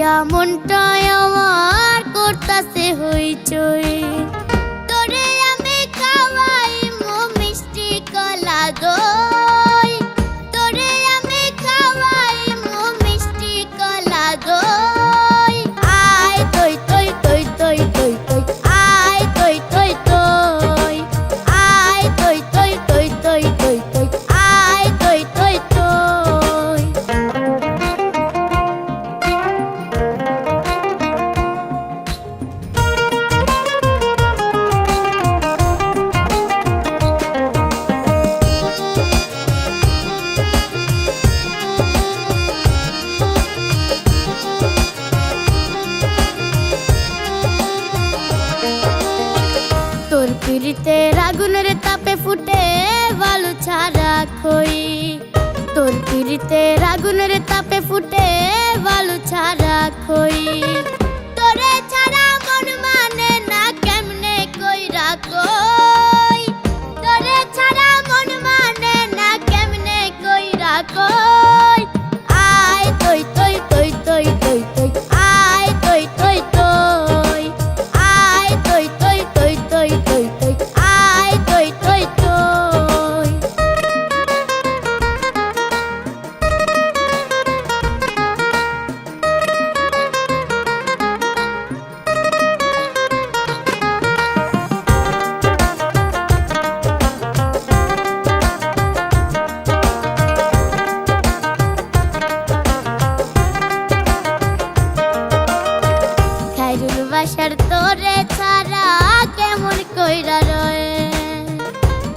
দেখিয়া মনটায় আমার করতাছে হইচই। তোরে আমি খাওয়াই মো মিষ্টি কলা দই, তোরে আমি খাওয়াই মো মিষ্টি কলা দই। আয় তই তই তই তই তই তই, আয় তই তই তই, আয় তই তই তই তই তই তই, আয় তই তই তই। তোর পিরিতের আগুনের তাপে ফুটে বালু ছাড়া খই, তোর পিরিতের আগুনের তাপে ফুটে বালু ছাড়া খই। তোরে ছাড়া মন মানে না কেমনে কইরা কই, তোরে ছাড়া মন মানে না কেমনে কইরা কই। আয় তই তই তই তই তই তই, আয় তই তই তই, আয় তই তই তই তই তই তই, আয় তই তই তই। খাইরুল বাসার তোরে ছাড়া কেমন কইরা রয়,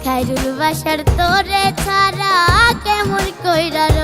খাইরুল বাসার তোরে ছাড়া কেমন কইরা রয়।